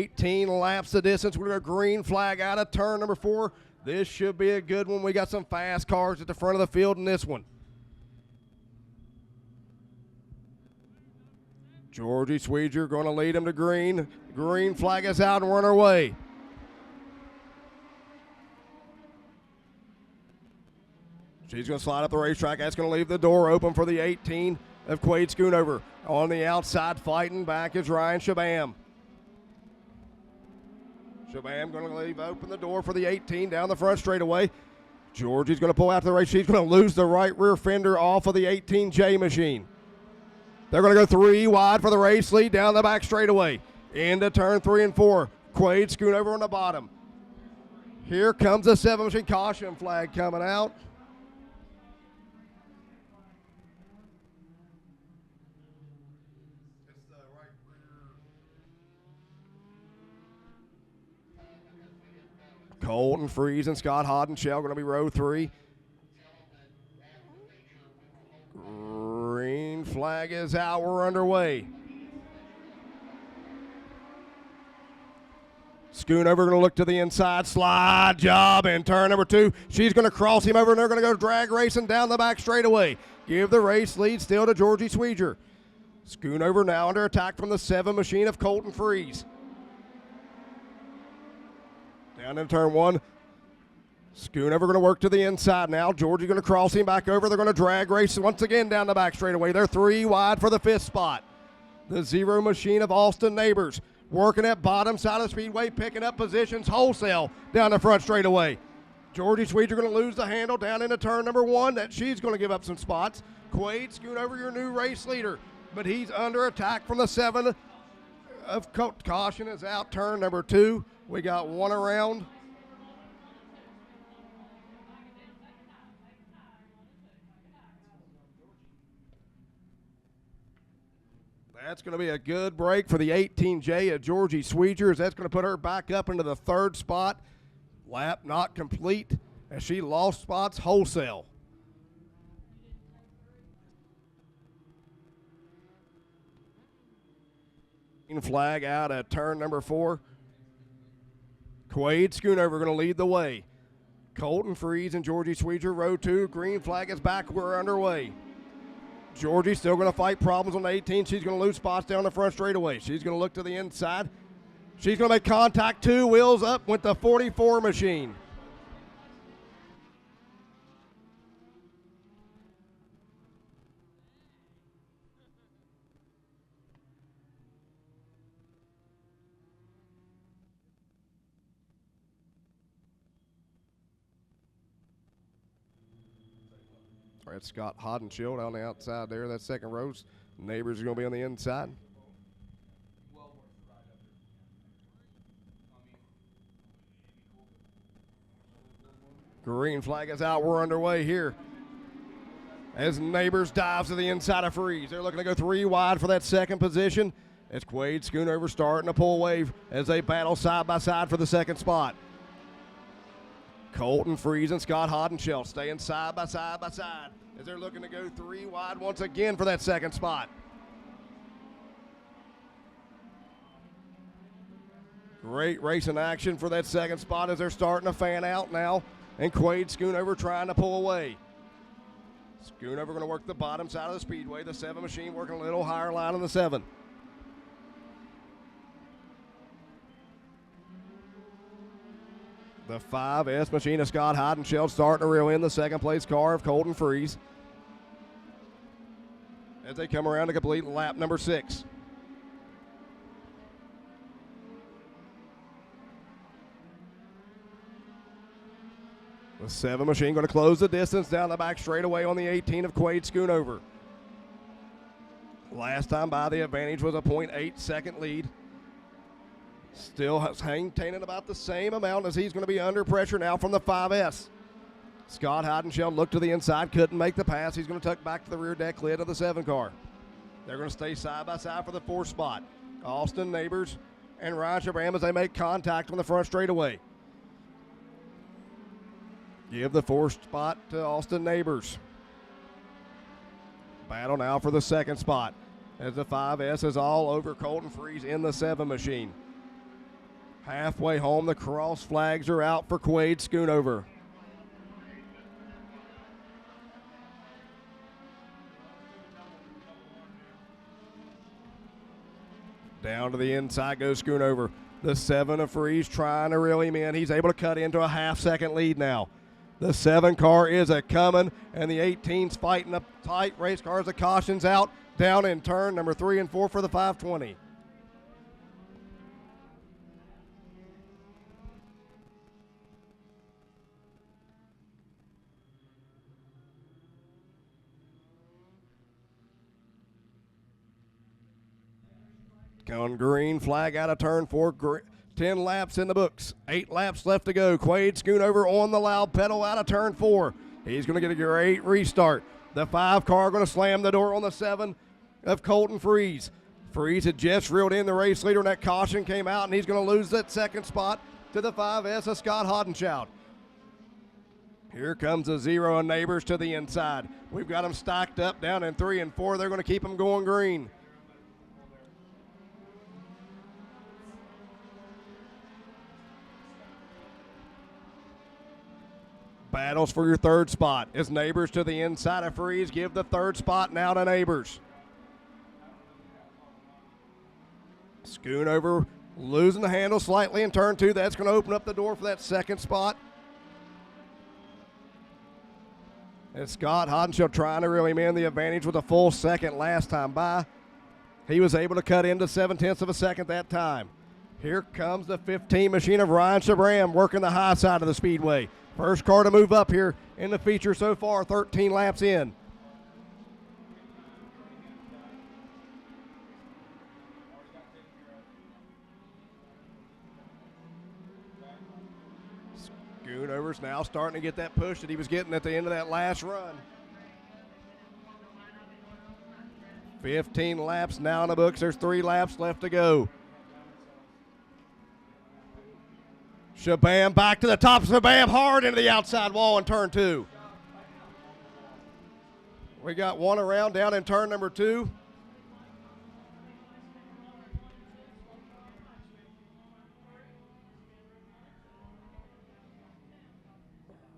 18 laps the distance. We're going to green flag out of turn number 4. This should be a good one. We got some fast cars at the front of the field in this one. Georgie Sweeger going to lead him to green. Green flag is out and we're on our way. She's going to slide up the racetrack. That's going to leave the door open for the 18 of Quade Schoonover. On the outside fighting back is Ryan Shabam. Shabam going to leave open the door for the 18 down the front straightaway. Georgie's going to pull out the race. She's going to lose the right rear fender off of the 18J machine. They're going to go 3 wide for the race lead down the back straightaway. Into turn 3 and 4. Quade Schoonover on the bottom. Here comes the 7 machine. Caution flag coming out. Colton, Freeze, and Scott Hoddenshell going to be row 3. Green flag is out. We're underway. Schoonover going to look to the inside. Slide job in turn number 2. She's going to cross him over, and they're going to go drag racing down the back straightaway. Give the race lead still to Georgie Sweeger. Schoonover now under attack from the 7 machine of Colton Freeze. Down in turn 1. Schoonover going to work to the inside now. Georgie going to cross him back over. They're going to drag race once again down the back straightaway. They're 3 wide for the 5th spot. The 0 machine of Austin Neighbors working at bottom side of the speedway, picking up positions wholesale down the front straightaway. Georgie Sweeger going to lose the handle down into turn number 1. That she's going to give up some spots. Quade Schoonover, your new race leader, but he's under attack from the 7 of Caution is out turn number 2. We got 1 around. That's going to be a good break for the 18J of Georgie Sweeger. That's going to put her back up into the 3rd spot. Lap not complete as she lost spots wholesale. Flag out at turn number 4. Quade Schoonover going to lead the way. Colton Freeze and Georgie Sweeger, row 2. Green flag is back. We're underway. Georgie's still going to fight problems on the 18. She's going to lose spots down the front straightaway. She's going to look to the inside. She's going to make contact. 2 wheels up with the 44 machine. That's Scott Hoddenshell on the outside there. That second row. Neighbors are going to be on the inside. Green flag is out. We're underway here. As Neighbors dives to the inside of Freeze. They're looking to go 3 wide for that second position. As Quade Schoonover starting to pull away as they battle side by side for the 2nd spot. Colton Freeze and Scott Hoddenshell staying side by side as they're looking to go 3 wide once again for that 2nd spot. Great racing action for that 2nd spot as they're starting to fan out now. And Quade Schoonover trying to pull away. Schoonover going to work the bottom side of the speedway. The 7 machine working a little higher line on the 7. The 5S machine of Scott Hoddenshell starting to reel in the 2nd place car of Colton Freeze as they come around to complete lap number 6. The 7 machine going to close the distance down the back straightaway on the 18 of Quade Schoonover. Last time by, the advantage was a 0.8 second lead. Still maintaining about the same amount as he's going to be under pressure now from the 5S. Scott Hoddenshell looked to the inside, couldn't make the pass. He's going to tuck back to the rear deck lid of the 7 car. They're going to stay side by side for the 4th spot. Austin Neighbors and Ryan Shabam as they make contact on the front straightaway. Give the 4th spot to Austin Neighbors. Battle now for the 2nd spot as the 5S is all over Colton Freeze in the 7 machine. Halfway home, the cross flags are out for Quade Schoonover. Down to the inside goes Schoonover. The 7 of Freeze trying to reel him in. He's able to cut into a half-second lead now. The 7 car is a coming, and the 18's fighting up tight. Race cars, the caution's out. Down in turn number 3 and 4 for the 520. Going green flag out of turn 4. 10 laps in the books. 8 laps left to go. Quade Schoonover on the loud pedal out of turn 4. He's going to get a great restart. The 5 car going to slam the door on the 7 of Colton Freeze. Freeze had just reeled in the race leader, and that caution came out, and he's going to lose that second spot to the 5S of Scott Hodenshout. Here comes the 0 of Neighbors to the inside. We've got them stacked up down in 3 and 4. They're going to keep them going green. Battles for your 3rd spot as Neighbors to the inside of Freeze. Give the 3rd spot now to Neighbors. Schoonover losing the handle slightly in turn 2. That's going to open up the door for that 2nd spot. And Scott Hodenshow trying to reel him in. The advantage with a full second last time by. He was able to cut into 7/10 of a second that time. Here comes the 15 machine of Ryan Shabram working the high side of the speedway. First car to move up here in the feature so far, 13 laps in. Schoonover's now starting to get that push that he was getting at the end of that last run. 15 laps now in the books. There's 3 laps left to go. Shabam back to the top. Shabam hard into the outside wall in turn 2. We got one around down in turn number 2.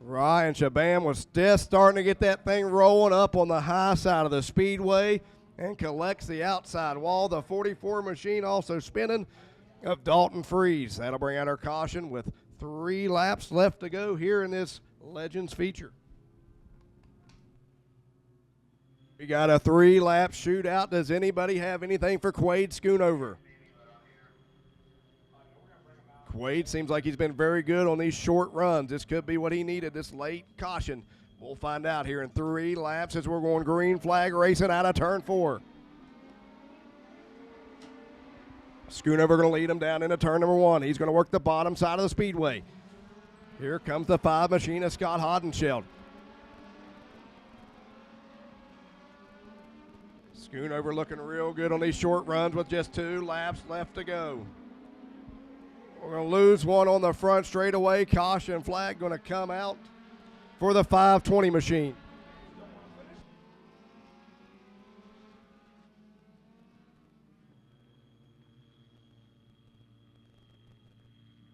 Ryan Shabam was just starting to get that thing rolling up on the high side of the speedway and collects the outside wall. The 44 machine also spinning of Dalton Freeze. That'll bring out our caution with 3 laps left to go here in this Legends feature. We got a 3-lap shootout. Does anybody have anything for Quade Schoonover? Quade seems like he's been very good on these short runs. This could be what he needed, this late caution. We'll find out here in 3 laps as we're going green flag racing out of turn 4. Schoonover going to lead him down into turn number 1. He's going to work the bottom side of the speedway. Here comes the 5 machine of Scott Hodenshout. Schoonover looking real good on these short runs with just 2 laps left to go. We're going to lose one on the front straightaway. Caution flag going to come out for the 520 machine.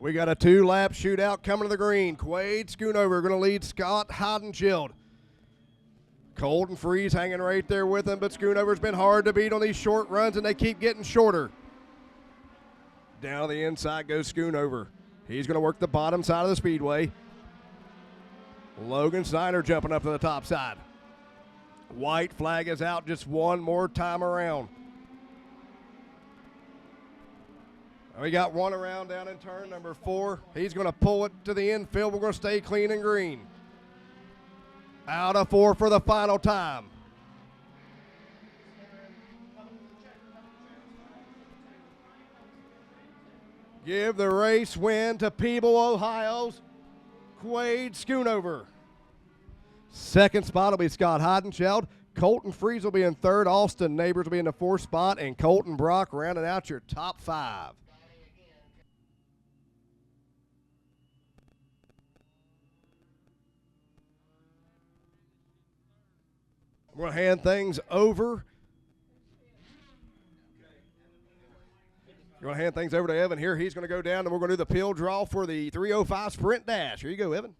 We got a 2-lap shootout coming to the green. Quade Schoonover going to lead Scott Hodenshout. Colton Freeze hanging right there with him, but Schoonover's been hard to beat on these short runs, and they keep getting shorter. Down the inside goes Schoonover. He's going to work the bottom side of the speedway. Logan Snyder jumping up to the top side. White flag is out just one more time around. We got one around down in turn number 4. He's going to pull it to the infield. We're going to stay clean and green. Out of 4 for the final time. Give the race win to Peeble, Ohio's Quade Schoonover. Second spot will be Scott Hodenshout. Colton Freeze will be in 3rd. Austin Neighbors will be in the 4th spot. And Colton Brock rounding out your top 5. We'll hand things over You're going to hand things over to Evan here. He's going to go down, and we're going to do the pill draw for the 305 Sprint Dash. Here you go, Evan.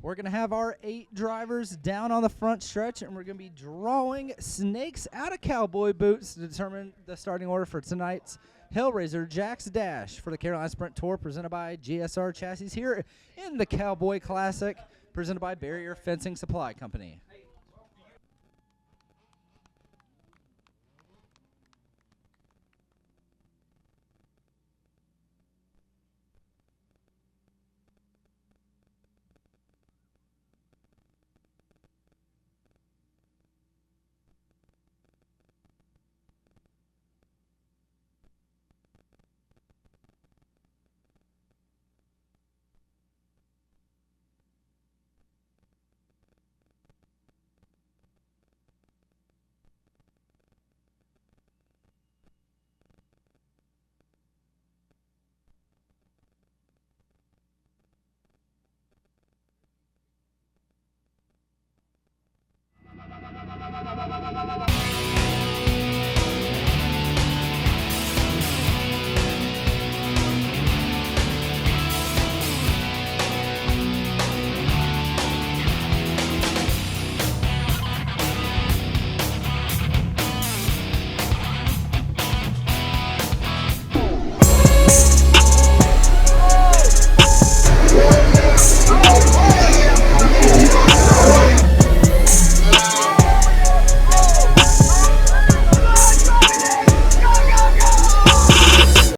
We're going to have our 8 drivers down on the front stretch, and we're going to be drawing snakes out of Cowboy boots to determine the starting order for tonight's Hellraiser Jack's Dash for the Carolina Sprint Tour, presented by GSR Chassis here in the Cowboy Classic, presented by Barrier Fencing Supply Company.